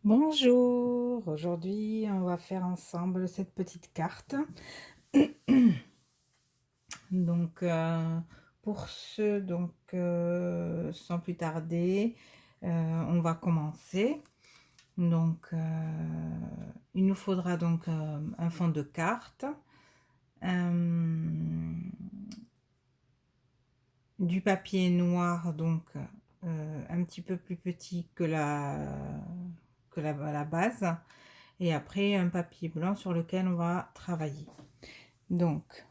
Bonjour, aujourd'hui on va faire ensemble cette petite carte. Donc pour ce, sans plus tarder, on va commencer. Donc il nous faudra donc un fond de carte, du papier noir, donc un petit peu plus petit que la base, et après un papier blanc sur lequel on va travailler. Donc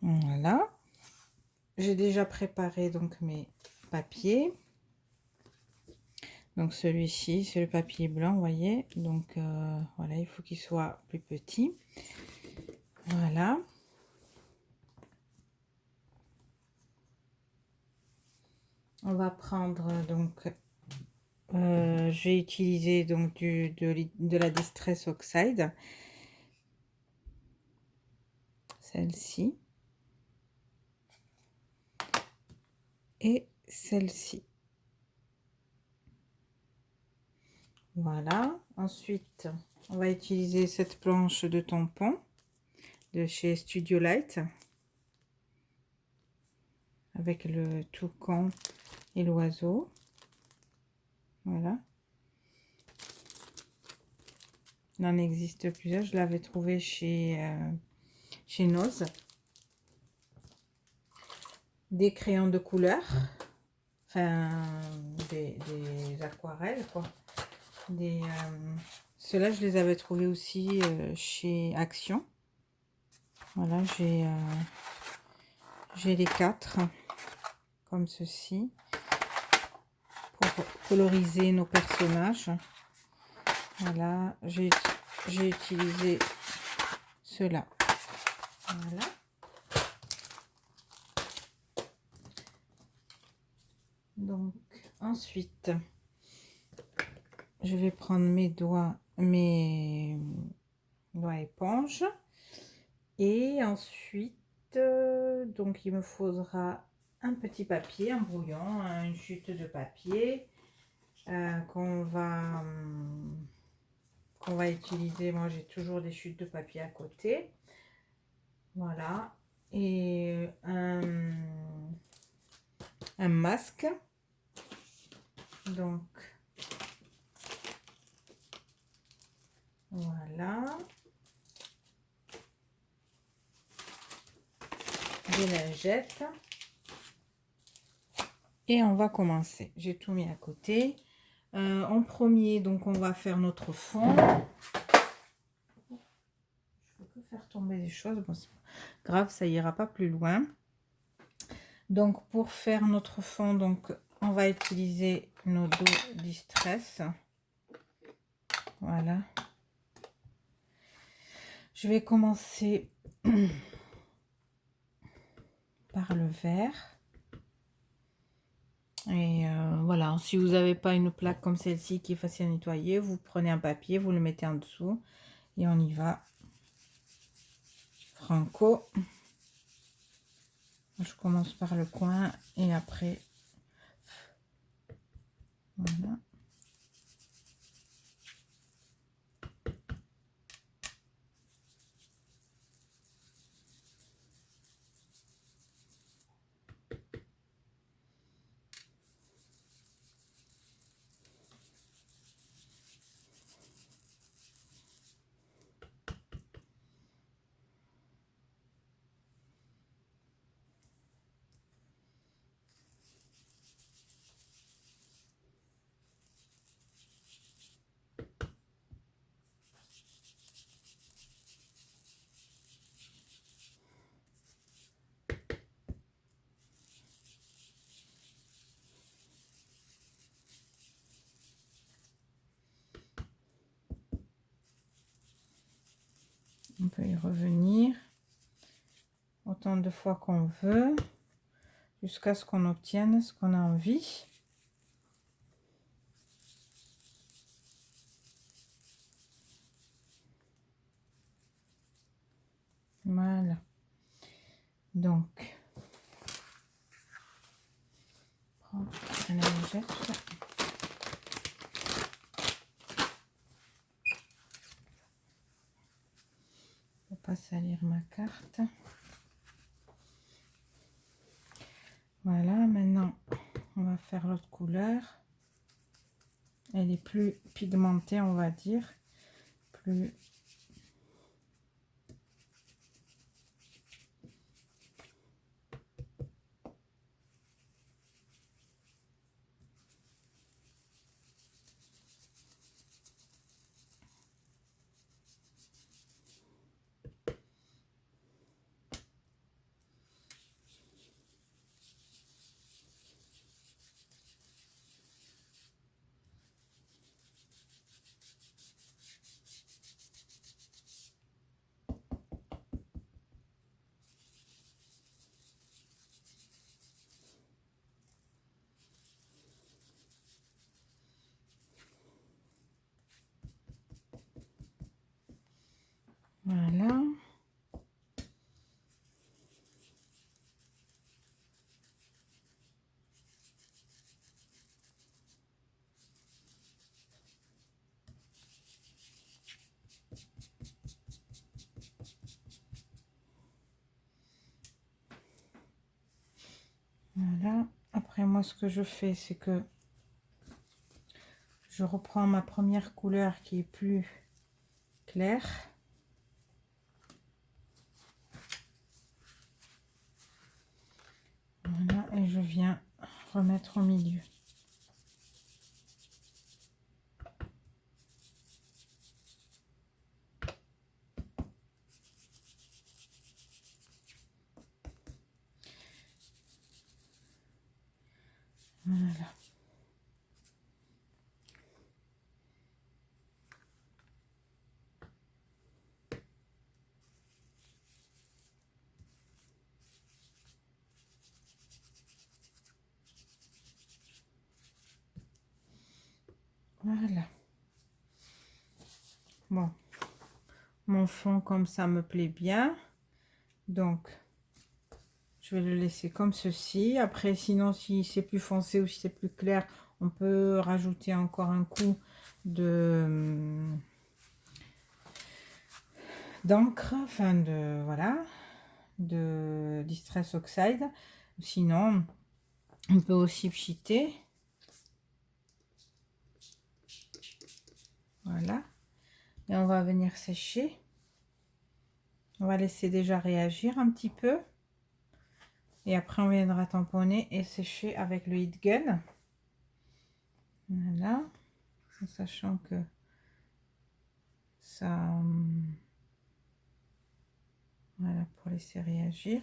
voilà, j'ai déjà préparé donc mes papiers. Donc celui-ci, c'est le papier blanc, vous voyez. Donc voilà, il faut qu'il soit plus petit. Voilà. On va prendre donc, j'ai utilisé donc de la Distress Oxide, celle-ci et celle-ci. Voilà. Ensuite, on va utiliser cette planche de tampon de chez Studio Light avec le toucan et l'oiseau. Voilà. Il en existe plusieurs. Je l'avais trouvé chez Noz. Des crayons de couleur. Enfin, des aquarelles, quoi. Ceux-là, je les avais trouvés aussi chez Action. Voilà, j'ai les 4, comme ceci, pour coloriser nos personnages. Voilà, j'ai utilisé ceux-là. Voilà. Donc, ensuite, je vais prendre mes doigts éponge. Et ensuite, donc il me faudra un petit papier, un brouillon, une chute de papier qu'on va utiliser. Moi, j'ai toujours des chutes de papier à côté. Voilà. Et un masque. Donc, voilà. Des lingettes. Et on va commencer. J'ai tout mis à côté. En premier, donc on va faire notre fond. Je peux faire tomber des choses. Bon, c'est pas grave, ça ira pas plus loin. Donc pour faire notre fond, donc on va utiliser nos dos Distress. Voilà. Je vais commencer par le vert. Et voilà, si vous n'avez pas une plaque comme celle-ci qui est facile à nettoyer, vous prenez un papier, vous le mettez en dessous et on y va. Franco. Je commence par le coin et après, voilà. On peut y revenir autant de fois qu'on veut jusqu'à ce qu'on obtienne ce qu'on a envie. Voilà. Donc, prends la lingette. pas salir ma carte. Voilà, maintenant on va faire l'autre couleur. Elle est plus pigmentée, on va dire. Plus... Voilà. Voilà. Après, moi, ce que je fais, c'est que je reprends ma première couleur qui est plus claire. Voilà, et je viens remettre au milieu. Voilà. Voilà. Bon, mon fond comme ça me plaît bien. Donc, je vais le laisser comme ceci. Après, sinon, si c'est plus foncé ou si c'est plus clair, on peut rajouter encore un coup de d'encre, enfin de voilà, de Distress Oxide. Sinon, on peut aussi pchiter. Voilà. Et on va venir sécher. On va laisser déjà réagir un petit peu. Et après, on viendra tamponner et sécher avec le heat gun. Voilà. En sachant que ça... Voilà, pour laisser réagir.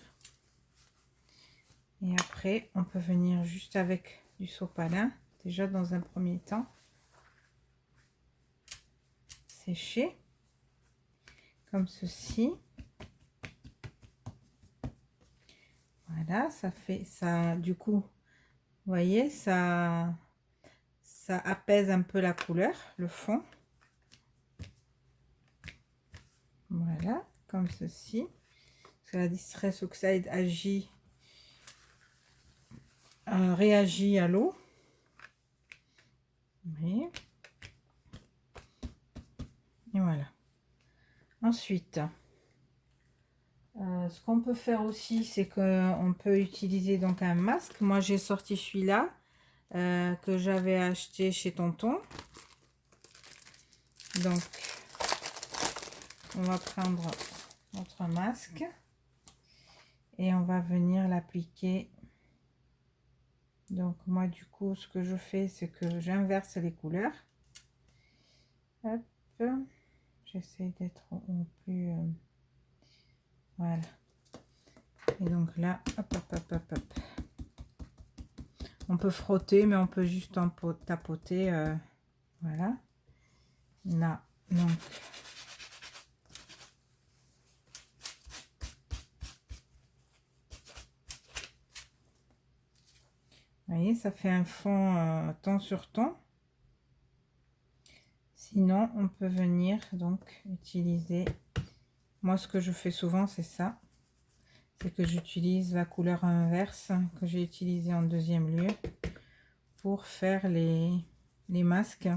Et après, on peut venir juste avec du sopalin. Déjà, dans un premier temps. Sécher. Comme ceci. Voilà, ça fait ça. Du coup, vous voyez, ça apaise un peu la couleur, le fond. Voilà, comme ceci. Parce que la Distress Oxide réagit à l'eau. Et voilà. Ensuite, ce qu'on peut faire aussi, c'est qu'on peut utiliser donc un masque. Moi, j'ai sorti celui-là que j'avais acheté chez Tonton. Donc, on va prendre notre masque et on va venir l'appliquer. Donc, moi, du coup, ce que je fais, c'est que j'inverse les couleurs. Hop. J'essaie d'être au plus... voilà. Et donc là, hop, hop, hop, hop, hop. On peut frotter, mais on peut juste tapoter. Voilà. Là, donc... Vous voyez, ça fait un fond ton sur ton. Sinon, on peut venir donc utiliser... Moi, ce que je fais souvent, c'est ça. C'est que j'utilise la couleur inverse que j'ai utilisée en deuxième lieu pour faire les masques.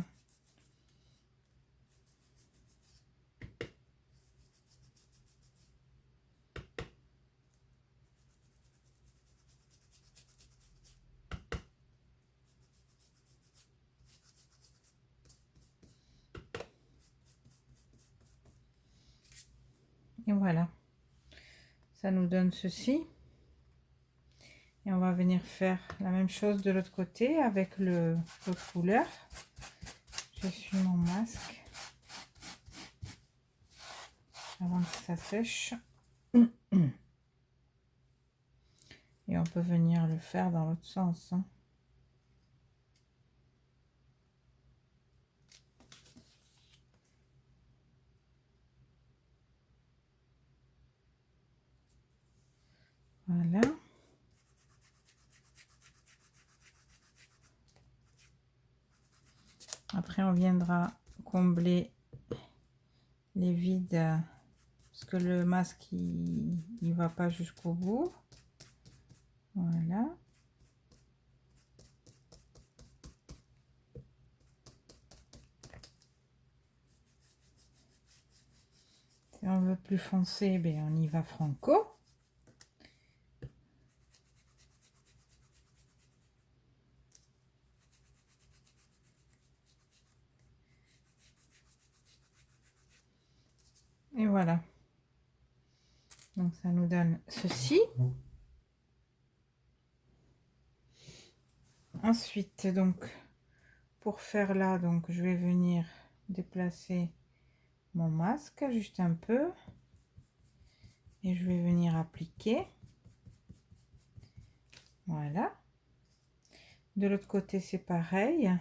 Et voilà, ça nous donne ceci. Et on va venir faire la même chose de l'autre côté avec le fouleur. J'essuie mon masque avant que ça sèche. Et on peut venir le faire dans l'autre sens, hein. Voilà. Après, on viendra combler les vides parce que le masque il va pas jusqu'au bout. Voilà. Si on veut plus foncé, ben on y va franco. Et voilà. Donc ça nous donne ceci. Ensuite, donc pour faire là, donc je vais venir déplacer mon masque juste un peu et je vais venir appliquer. Voilà. De l'autre côté, c'est pareil.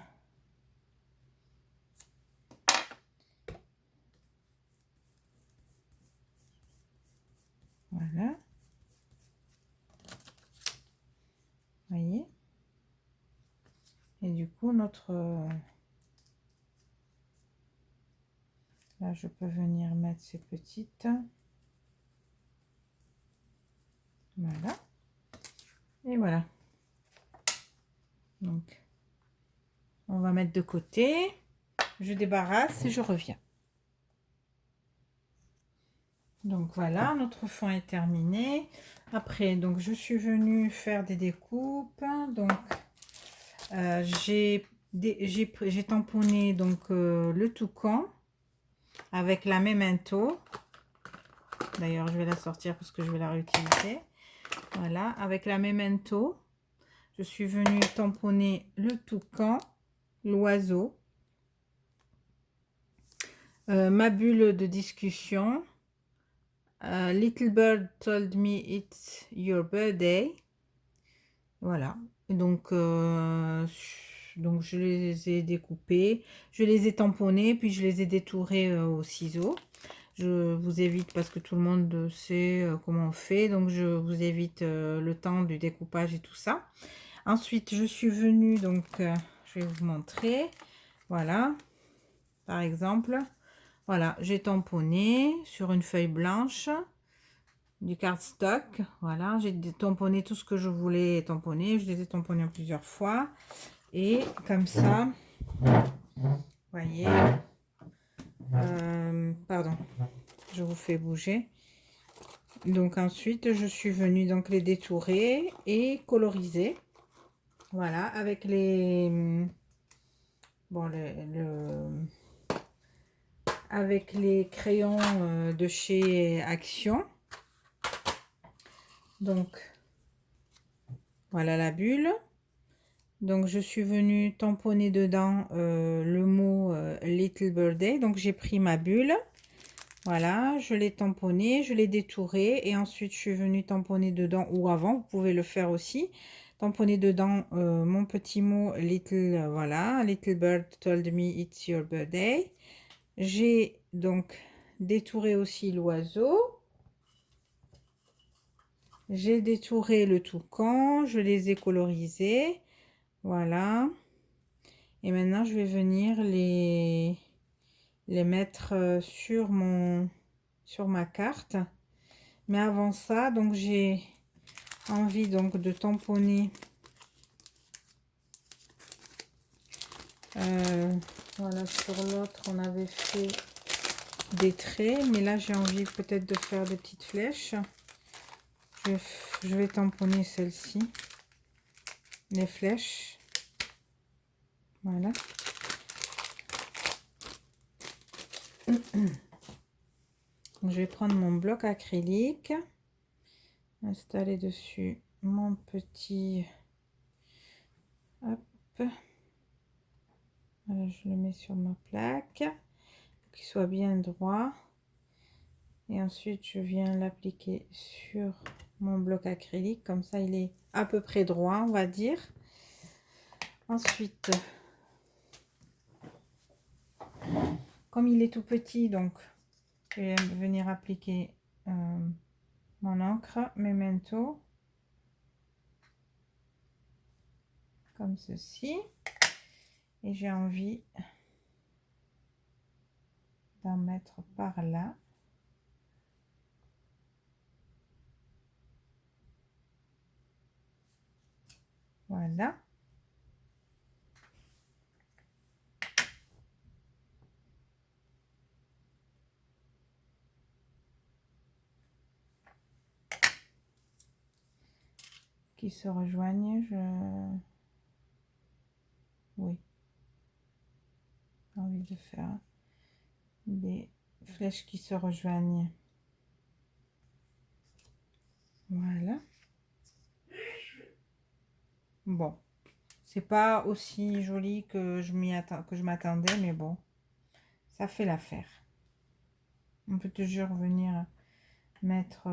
Voilà. Voyez. Et du coup, notre... Là, je peux venir mettre ces petites. Voilà. Et voilà. Donc, on va mettre de côté. Je débarrasse et je reviens. Donc voilà, notre fond est terminé. Après, donc je suis venue faire des découpes. Donc j'ai tamponné donc le toucan avec la memento. D'ailleurs, je vais la sortir parce que je vais la réutiliser. Voilà, avec la memento, je suis venue tamponner le toucan, l'oiseau, ma bulle de discussion. Little bird told me it's your birthday. Voilà. Donc je les ai découpés, je les ai tamponnés, puis je les ai détourés au ciseau. Je vous évite, parce que tout le monde sait comment on fait, donc je vous évite le temps du découpage et tout ça. Ensuite, je suis venue, donc je vais vous montrer. Voilà, par exemple, voilà, j'ai tamponné sur une feuille blanche du cardstock. Voilà, j'ai tamponné tout ce que je voulais tamponner. Je les ai tamponnés plusieurs fois. Et comme ça, voyez, pardon, je vous fais bouger. Donc ensuite, je suis venue donc les détourer et coloriser. Voilà, avec les... Bon, avec les crayons de chez Action. Donc, voilà la bulle. Donc, je suis venue tamponner dedans le mot Little Birthday. Donc, j'ai pris ma bulle. Voilà, je l'ai tamponné, je l'ai détouré. Et ensuite, je suis venue tamponner dedans, ou avant, vous pouvez le faire aussi. Tamponner dedans mon petit mot Little, voilà, Little Bird told me it's your birthday. J'ai donc détouré aussi l'oiseau. J'ai détouré le toucan, je les ai colorisés. Voilà. Et maintenant, je vais venir les mettre sur ma carte. Mais avant ça, donc j'ai envie donc de tamponner. Voilà, sur l'autre, on avait fait des traits. Mais là, j'ai envie peut-être de faire des petites flèches. Je vais tamponner celle-ci. Les flèches. Voilà. Donc, je vais prendre mon bloc acrylique, installer dessus mon petit... Hop. Voilà, je le mets sur ma plaque, qu'il soit bien droit. Et ensuite, je viens l'appliquer sur mon bloc acrylique. Comme ça, il est à peu près droit, on va dire. Ensuite, comme il est tout petit, donc, je vais venir appliquer mon encre Memento. Comme ceci. Et j'ai envie d'en mettre par là. Voilà. Qui se rejoignent, oui. J'ai envie de faire des flèches qui se rejoignent. Voilà. Bon. C'est pas aussi joli que je m'attendais, mais bon. Ça fait l'affaire. On peut toujours venir mettre...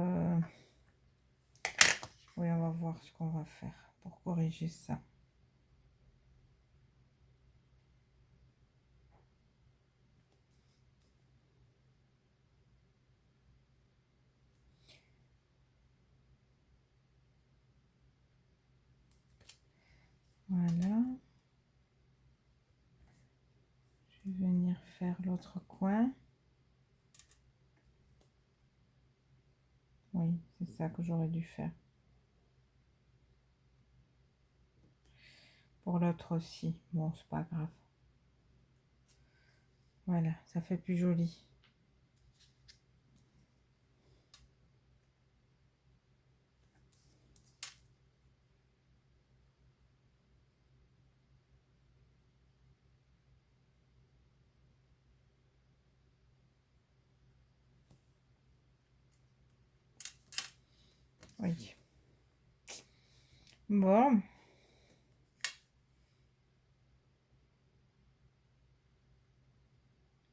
Oui, on va voir ce qu'on va faire pour corriger ça. Voilà. Je vais venir faire l'autre coin. Oui, c'est ça que j'aurais dû faire. Pour l'autre aussi. Bon, c'est pas grave. Voilà, ça fait plus joli. Oui. Bon.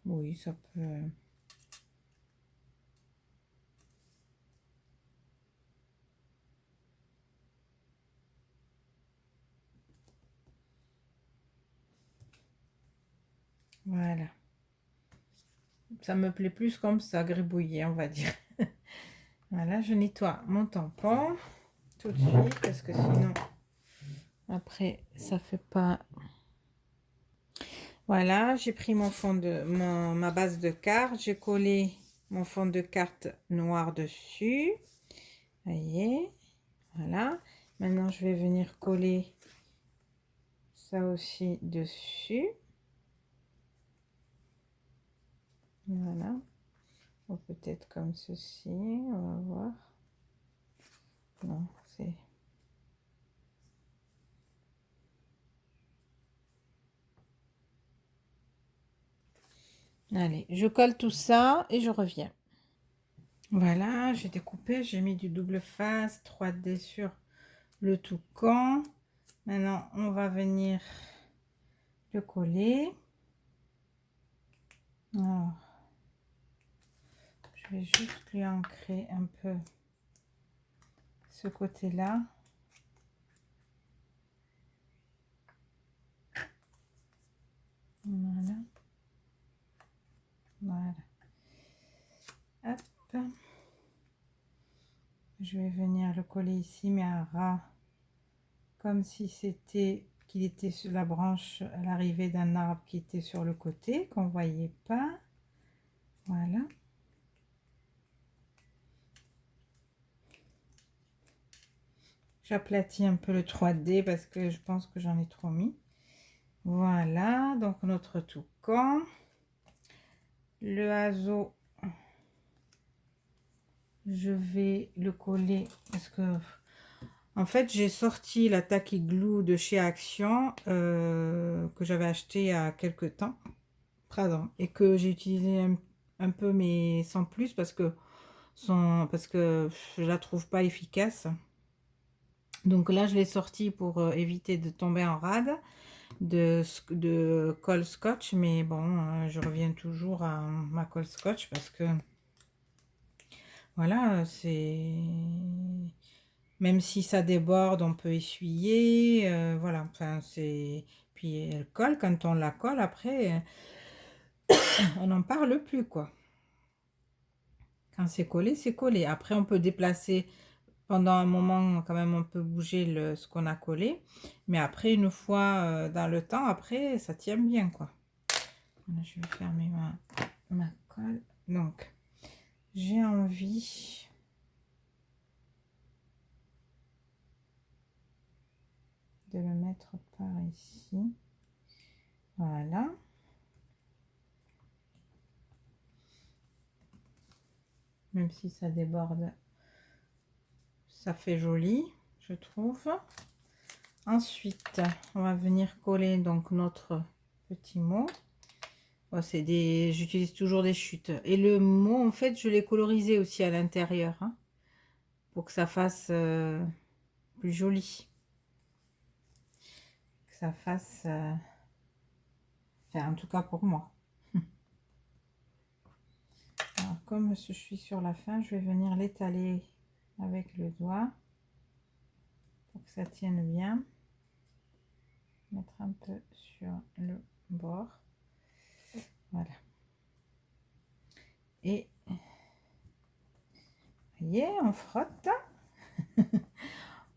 Oui, ça peut... Voilà. Ça me plaît plus comme ça, gribouillé, on va dire. Voilà, je nettoie mon tampon tout de suite parce que sinon, après, ça fait pas... Voilà, j'ai pris mon fond de ma base de carte, j'ai collé mon fond de carte noir dessus. Vous voyez, voilà. Maintenant, je vais venir coller ça aussi dessus. Voilà. Ou peut-être comme ceci, on va voir. Non, c'est... Allez, je colle tout ça et je reviens. Voilà, j'ai découpé, j'ai mis du double face 3D sur le toucan. Maintenant, on va venir le coller. Alors, je vais juste lui ancrer un peu ce côté-là. Voilà. Voilà. Hop. Je vais venir le coller ici, mais à ras, comme si c'était qu'il était sur la branche à l'arrivée d'un arbre qui était sur le côté, qu'on voyait pas. Voilà. J'aplatis un peu le 3D parce que je pense que j'en ai trop mis. Voilà, donc notre toucan. Le haseau, je vais le coller parce que en fait j'ai sorti la tacky glue de chez Action que j'avais acheté il y a quelques temps, pardon, et que j'ai utilisé un peu, mais sans plus, parce que je la trouve pas efficace. Donc là, je l'ai sorti pour éviter de tomber en rade de colle scotch, mais bon, je reviens toujours à ma colle scotch parce que voilà, c'est même si ça déborde, on peut essuyer, voilà, enfin c'est puis elle colle quand on la colle après, on n'en parle plus quoi. Quand c'est collé, c'est collé. Après, on peut déplacer pendant un moment, quand même, on peut bouger ce qu'on a collé. Mais après, une fois dans le temps, après, ça tient bien, quoi. Voilà, je vais fermer ma colle. Donc, j'ai envie de le mettre par ici. Voilà. Même si ça déborde, ça fait joli, je trouve. Ensuite, on va venir coller donc notre petit mot. Oh, j'utilise toujours des chutes. Et le mot, en fait, je l'ai colorisé aussi à l'intérieur, hein, pour que ça fasse plus joli. Que ça fasse... Enfin, en tout cas pour moi. Alors, comme je suis sur la fin, je vais venir l'étaler avec le doigt pour que ça tienne bien. Mettre un peu sur le bord. Voilà. Et vous voyez, on frotte.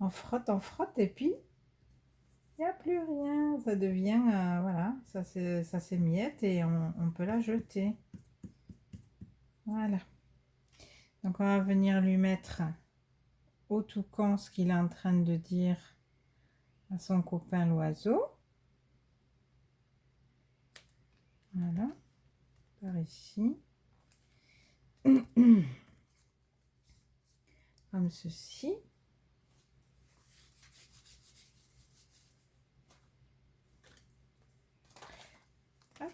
On frotte et puis il n'y a plus rien. Ça devient, voilà, ça s'émiette et on peut la jeter. Voilà. Donc on va venir lui mettre au toucan ce qu'il est en train de dire à son copain l'oiseau. Voilà. Par ici. Comme ceci. Hop.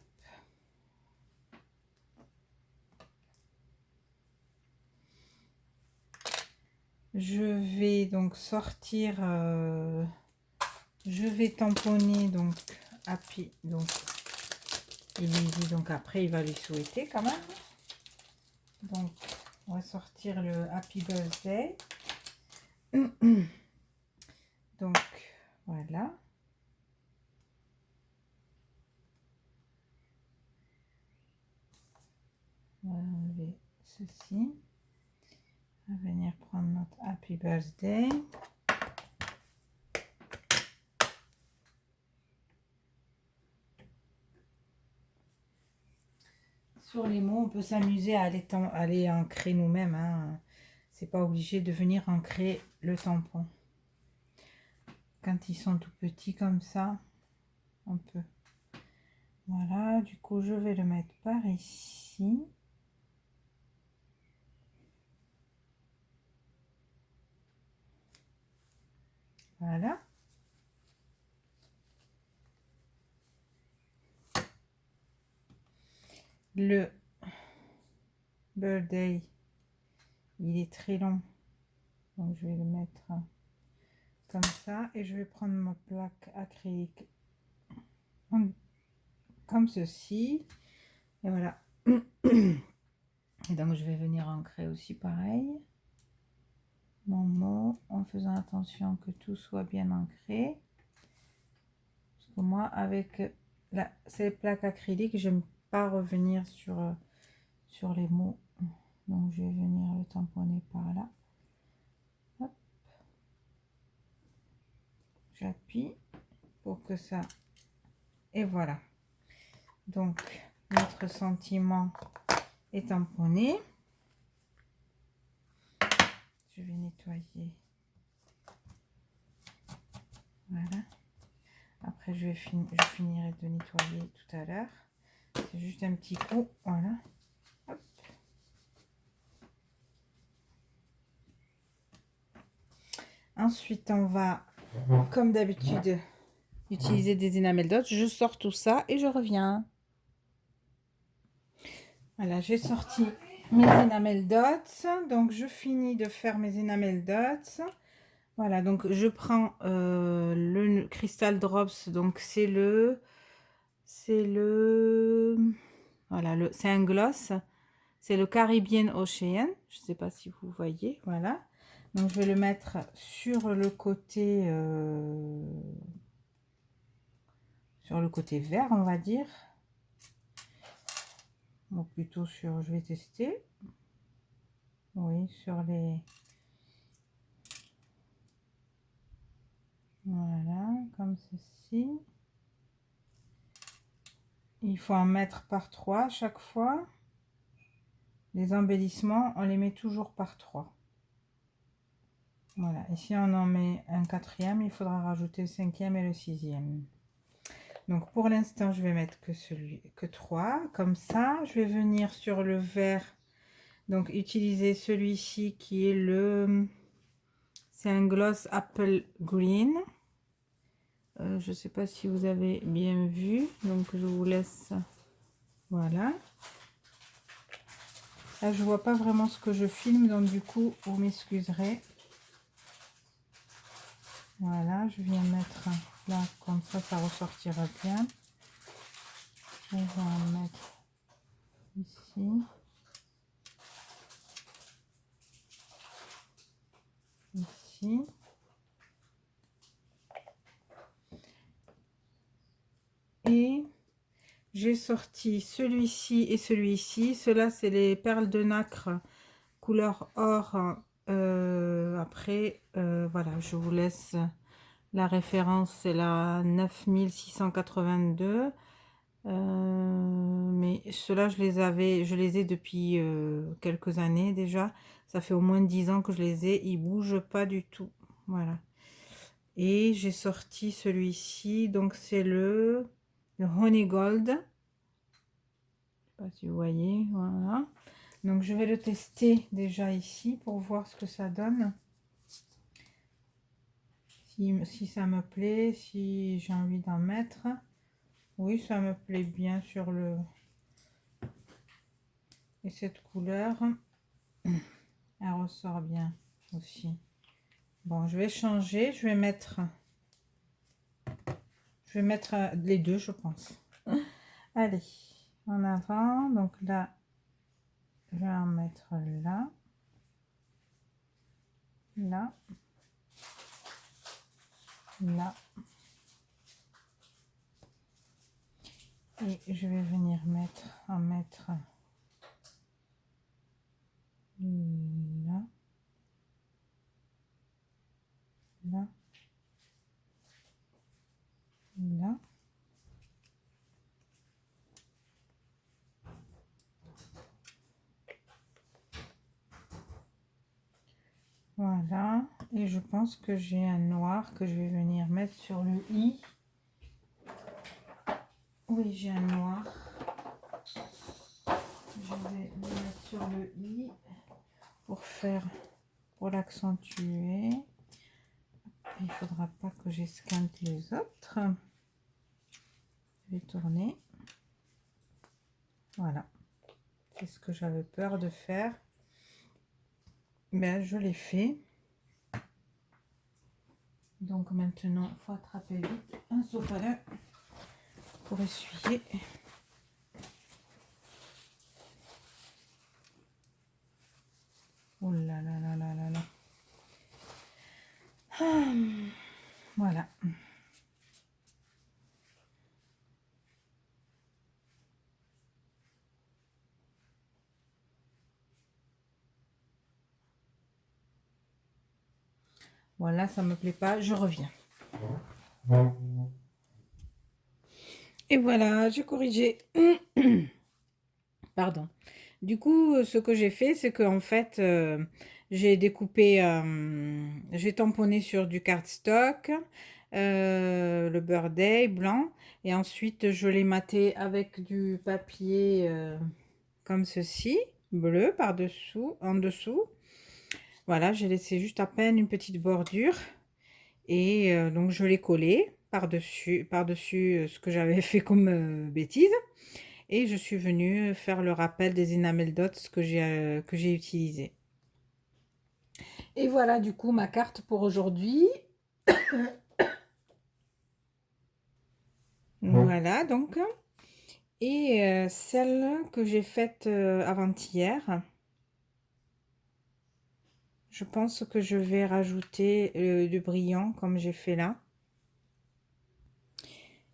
Je vais donc sortir, je vais tamponner donc Happy, donc il lui dit donc après il va lui souhaiter quand même. Donc on va sortir le Happy Birthday. Donc voilà. On va enlever ceci. On va venir prendre notre Happy Birthday. Sur les mots, on peut s'amuser à aller ancrer nous-mêmes, hein. C'est pas obligé de venir ancrer le tampon. Quand ils sont tout petits comme ça, on peut. Voilà, du coup, je vais le mettre par ici. Voilà. Le birthday, il est très long. Donc, je vais le mettre comme ça. Et je vais prendre ma plaque acrylique comme ceci. Et voilà. Et donc, je vais venir ancrer aussi pareil mon mot en faisant attention que tout soit bien ancré. Parce que moi, avec ces plaques acryliques, j'aime pas revenir sur les mots. Donc, je vais venir le tamponner par là. Hop. J'appuie pour que ça... Et voilà. Donc, notre sentiment est tamponné. Je vais nettoyer. Voilà. Après, je finirai de nettoyer tout à l'heure. C'est juste un petit coup. Voilà. Hop. Ensuite, on va, comme d'habitude, utiliser des enamels d'os. Je sors tout ça et je reviens. Voilà, j'ai sorti mes enamel dots. Donc, je finis de faire mes enamel dots. Voilà, donc je prends le Crystal Drops. Donc, c'est le... Voilà, c'est un gloss. C'est le Caribbean Ocean. Je ne sais pas si vous voyez. Voilà. Donc, je vais le mettre sur le côté... sur le côté vert, on va dire. Ou plutôt sur... Je vais tester. Oui, sur les... Voilà, comme ceci. Il faut en mettre par 3 à chaque fois. Les embellissements, on les met toujours par 3. Voilà, et si on en met un quatrième, il faudra rajouter le cinquième et le sixième. Donc pour l'instant, je vais mettre que 3. Comme ça, je vais venir sur le vert. Donc utiliser celui-ci qui est le... C'est un gloss Apple Green. Je ne sais pas si vous avez bien vu. Donc je vous laisse... Voilà. Là, je vois pas vraiment ce que je filme. Donc du coup, vous m'excuserez. Voilà, je viens mettre là, comme ça ressortira bien. Je vais en mettre ici. Ici. Et j'ai sorti celui-ci et celui-ci. Ceux-là, c'est les perles de nacre couleur or. Après, voilà, je vous laisse la référence, c'est la 9682. Mais ceux-là, je les ai depuis quelques années déjà. Ça fait au moins 10 ans que je les ai. Ils bougent pas du tout. Voilà. Et j'ai sorti celui-ci. Donc, c'est le Honey Gold. Je sais pas si vous voyez. Voilà. Donc, je vais le tester déjà ici pour voir ce que ça donne. Si ça me plaît, si j'ai envie d'en mettre. Oui, ça me plaît bien sur le... Et cette couleur, elle ressort bien aussi. Bon, je vais changer. Je vais mettre les deux, je pense. Allez, en avant. Donc là, je vais en mettre là. Là. Là. Et je vais venir en mettre là. Là. Là. Voilà. Et je pense que j'ai un noir que je vais venir mettre sur le i. Oui, j'ai un noir. Je vais le mettre sur le i pour l'accentuer. Il faudra pas que j'esquinte les autres. Je vais tourner. Voilà. C'est ce que j'avais peur de faire. Ben, je l'ai fait. Donc maintenant, il faut attraper vite un sopalin pour essuyer. Oh là là là là là là. Ah, voilà. Voilà, ça me plaît pas, je reviens. Et voilà, j'ai corrigé. Pardon. Du coup, ce que j'ai fait, c'est que en fait, j'ai découpé, j'ai tamponné sur du cardstock, le Birthday blanc, et ensuite je l'ai maté avec du papier comme ceci, bleu par-dessous, en dessous. Voilà, j'ai laissé juste à peine une petite bordure, et donc je l'ai collé par-dessus ce que j'avais fait comme bêtise. Et je suis venue faire le rappel des Enamel Dots que j'ai utilisé. Et voilà du coup ma carte pour aujourd'hui. Voilà donc. Et celle que j'ai faite avant-hier, je pense que je vais rajouter du brillant comme j'ai fait là.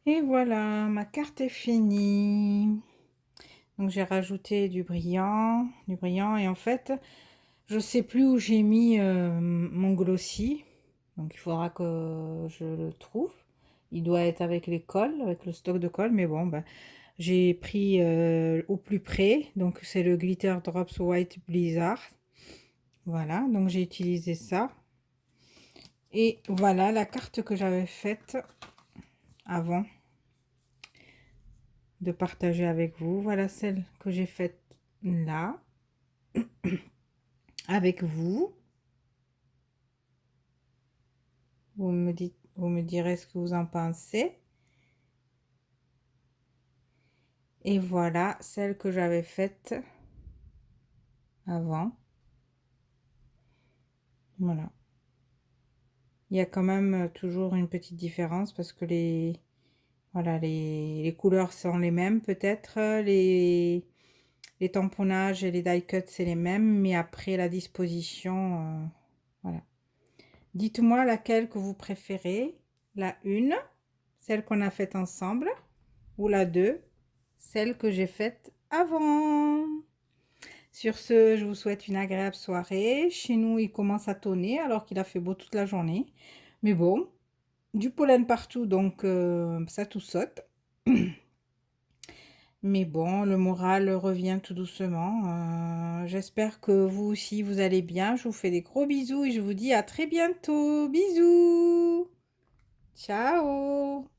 Et voilà, ma carte est finie. Donc j'ai rajouté du brillant et en fait, je sais plus où j'ai mis mon glossy. Donc il faudra que je le trouve. Il doit être avec les cols, avec le stock de colle, mais bon, ben, j'ai pris au plus près. Donc c'est le Glitter Drops White Blizzard. Voilà, donc j'ai utilisé ça. Et voilà la carte que j'avais faite avant de partager avec vous. Voilà celle que j'ai faite là avec vous. Vous me direz ce que vous en pensez. Et voilà celle que j'avais faite avant. Voilà. Il y a quand même toujours une petite différence parce que voilà, les couleurs sont les mêmes peut-être. Les tamponnages et les die cuts c'est les mêmes, mais après la disposition, voilà. Dites-moi laquelle que vous préférez, la 1, celle qu'on a faite ensemble, ou la 2, celle que j'ai faite avant. Sur ce, je vous souhaite une agréable soirée. Chez nous, il commence à tonner alors qu'il a fait beau toute la journée. Mais bon, du pollen partout, donc ça tout saute. Mais bon, le moral revient tout doucement. J'espère que vous aussi, vous allez bien. Je vous fais des gros bisous et je vous dis à très bientôt. Bisous. Ciao.